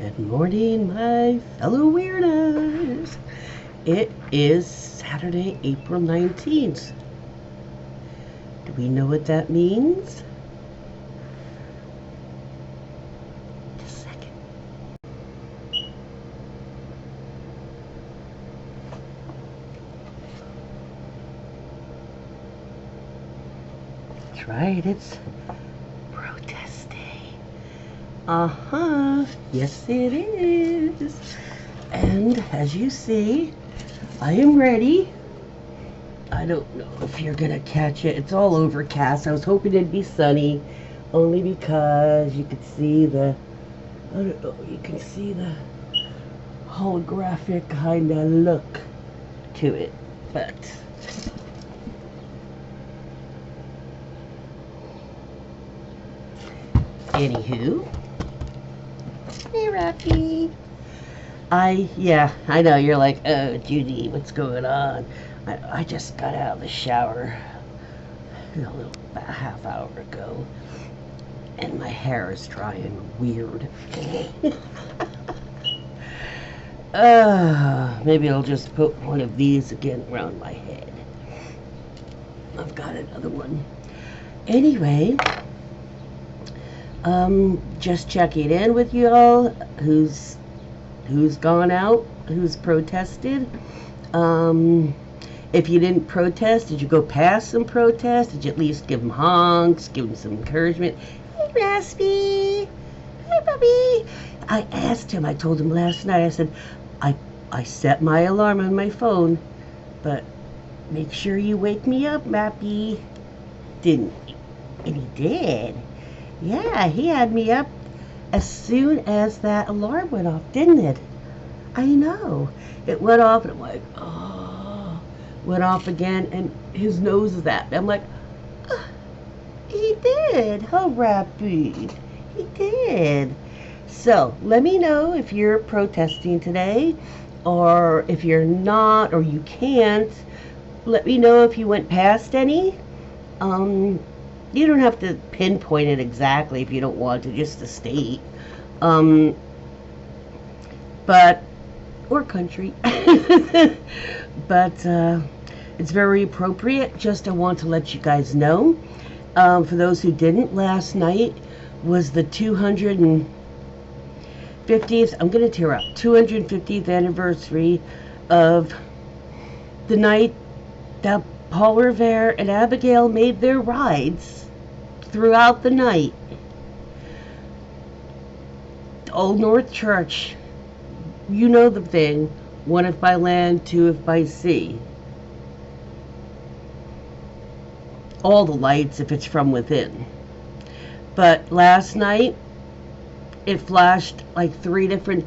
Good morning, my fellow weirdos. It is Saturday, April 19th. Do we know what that means? Just a second. That's right, it's protest day. Yes it is. And as you see, I am ready. I don't know if you're gonna catch it. It's all overcast. I was hoping it'd be sunny, only because you could see the, I don't know, you can see the holographic kind of look to it. But anywho, hey Rocky. I know you're like, oh Judy, what's going on? I just got out of the shower about a half hour ago, and my hair is drying weird. Maybe I'll just put one of these again around my head. I've got another one. Anyway, just checking in with you all. Who's gone out? Who's protested? If you didn't protest, did you go past some protests? Did you at least give them honks, give them some encouragement? Hey, Raspy! Hi, Bubby! I asked him, I told him last night, I said, I set my alarm on my phone, but make sure you wake me up, Mappy. Didn't he? And he did. Yeah, he had me up as soon as that alarm went off, didn't it? I know. It went off, and I'm like, oh. Went off again, and his nose is that. I'm like, oh, he did. Oh, Rappy. He did. So, let me know if you're protesting today, or if you're not, or you can't. Let me know if you went past any. You don't have to pinpoint it exactly if you don't want to, just the state. But, or country. But, it's very appropriate. Just I want to let you guys know. For those who didn't, last night was the 250th, I'm going to tear up, 250th anniversary of the night that Paul Revere and Abigail made their rides throughout the night. Old North Church, you know the thing, one if by land, two if by sea. All the lights if it's from within. But last night, it flashed like 3 different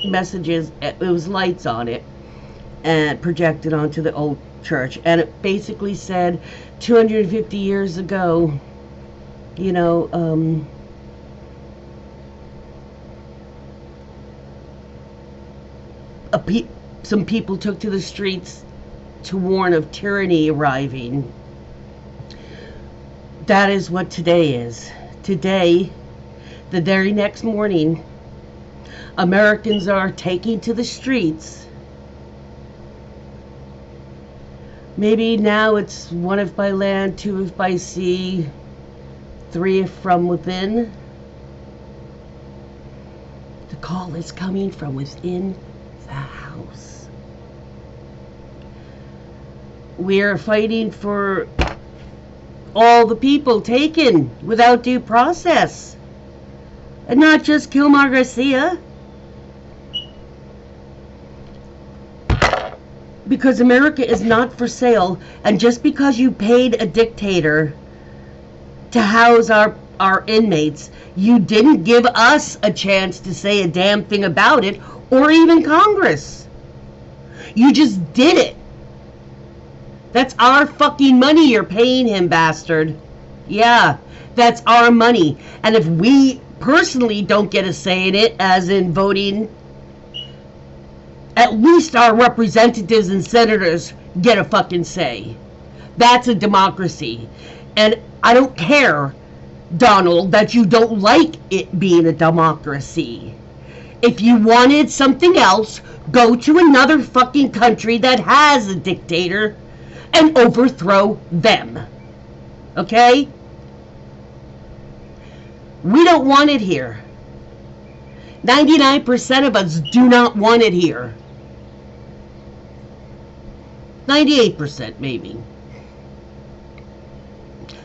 messages. It was lights on it and projected onto the old church, and it basically said 250 years ago, you know, some people took to the streets to warn of tyranny arriving. That is what today is. Today, the very next morning, Americans are taking to the streets. Maybe now it's 1 if by land, 2 if by sea, 3 if from within. The call is coming from within the house. We are fighting for all the people taken without due process. And not just Kilmar Garcia. Because America is not for sale, and just because you paid a dictator to house our inmates, you didn't give us a chance to say a damn thing about it, or even Congress. You just did it. That's our fucking money you're paying him, bastard. Yeah, that's our money. And if we personally don't get a say in it, as in voting, at least our representatives and senators get a fucking say. That's a democracy. And I don't care, Donald, that you don't like it being a democracy. If you wanted something else, go to another fucking country that has a dictator and overthrow them. Okay? We don't want it here. 99% of us do not want it here. 98% maybe.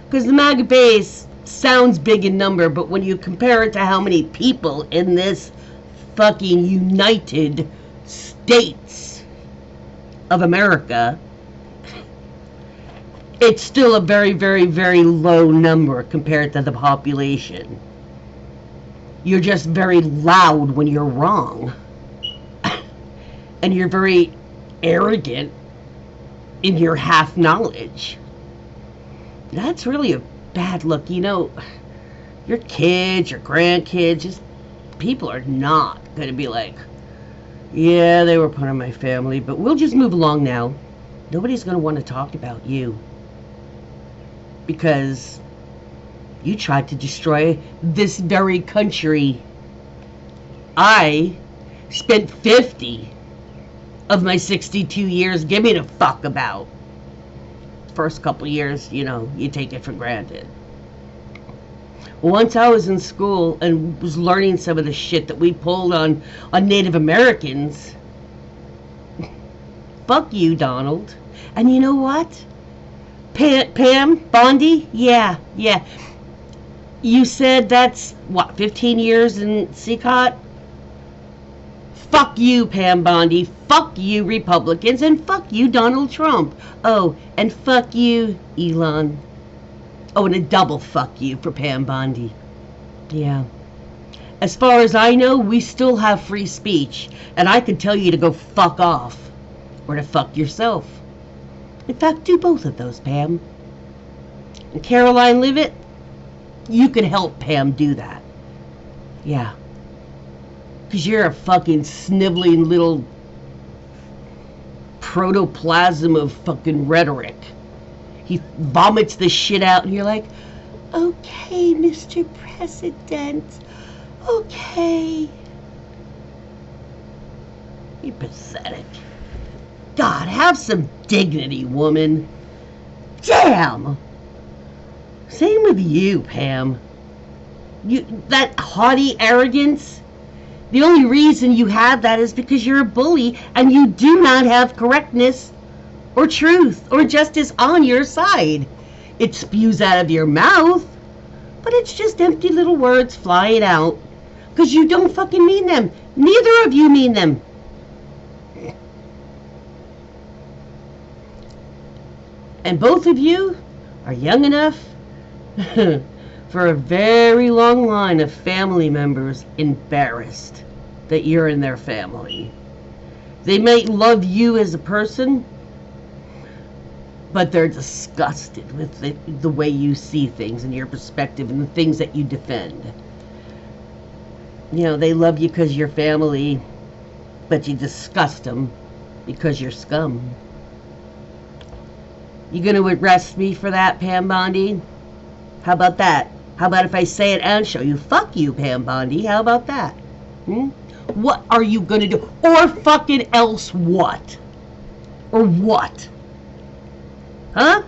Because the MAGA base sounds big in number, but when you compare it to how many people in this fucking United States of America, it's still a very, very, very low number compared to the population. You're just very loud when you're wrong. And you're very arrogant in your half knowledge. That's really a bad look. You know, your kids, your grandkids, just people are not going to be like, yeah, they were part of my family, but we'll just move along now. Nobody's going to want to talk about you because you tried to destroy this very country. I spent 50 of my 62 years giving a fuck about. First couple years, you know, you take it for granted. Once I was in school and was learning some of the shit that we pulled on Native Americans, fuck you, Donald. And you know what? Pam, Bondi? Yeah. You said that's, what, 15 years in CCOT? Fuck you, Pam Bondi. Fuck you, Republicans. And fuck you, Donald Trump. Oh, and fuck you, Elon. Oh, and a double fuck you for Pam Bondi. Yeah. As far as I know, we still have free speech. And I could tell you to go fuck off. Or to fuck yourself. In fact, do both of those, Pam. And Caroline Leavitt, you can help Pam do that. Yeah. Because you're a fucking sniveling little protoplasm of fucking rhetoric. He vomits the shit out and you're like, okay, Mr. President, okay. You're pathetic. God, have some dignity, woman. Damn. Same with you, Pam. That haughty arrogance, the only reason you have that is because you're a bully and you do not have correctness or truth or justice on your side. It spews out of your mouth, but it's just empty little words flying out because you don't fucking mean them. Neither of you mean them. And both of you are young enough for a very long line of family members embarrassed that you're in their family. They might love you as a person, but they're disgusted with the way you see things and your perspective and the things that you defend. You know, they love you because you're family, but you disgust them because you're scum. You gonna arrest me for that, Pam Bondi? How about that? How about if I say it and show you? Fuck you, Pam Bondi. How about that? What are you gonna do? Or fucking else what? Or what? Huh?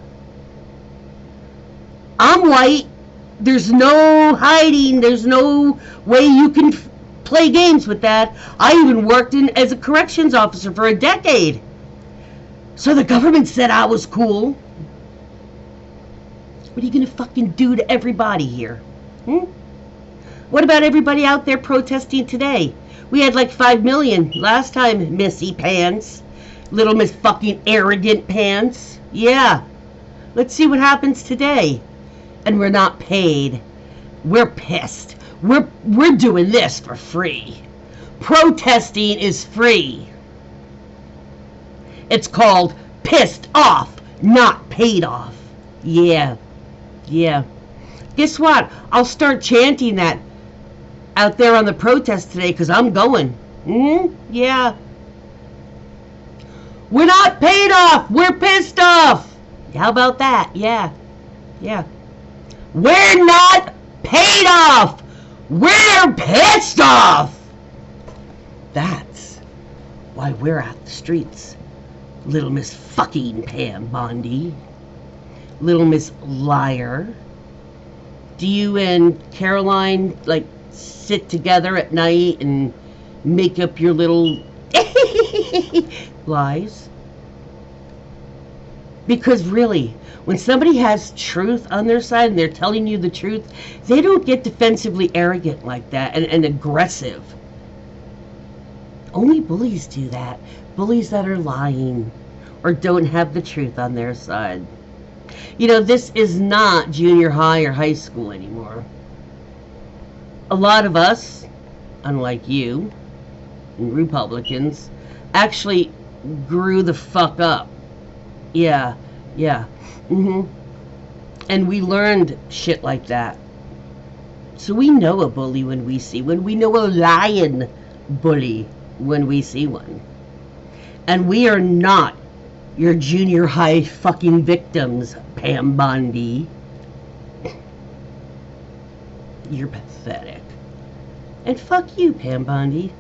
I'm white. There's no hiding. There's no way you can play games with that. I even worked as a corrections officer for a decade. So the government said I was cool. What are you gonna fucking do to everybody here? What about everybody out there protesting today? We had like 5 million last time, Missy Pants. Little Miss fucking arrogant pants. Yeah. Let's see what happens today. And we're not paid. We're pissed. We're doing this for free. Protesting is free. It's called pissed off, not paid off. Yeah. Guess what? I'll start chanting that out there on the protest today because I'm going. Yeah. We're not paid off. We're pissed off. How about that? Yeah. We're not paid off. We're pissed off. That's why we're out the streets. Little Miss fucking Pam Bondi. Little Miss Liar. Do you and Caroline, like, sit together at night and make up your little lies? Because really, when somebody has truth on their side and they're telling you the truth, they don't get defensively arrogant like that and aggressive. Only bullies do that. Bullies that are lying or don't have the truth on their side. You know, this is not junior high or high school anymore. A lot of us, unlike you, Republicans, actually grew the fuck up. Yeah. And we learned shit like that. So we know a bully when we see one. We know a lying bully when we see one. And we are not your junior high fucking victims, Pam Bondi. You're pathetic. And fuck you, Pam Bondi.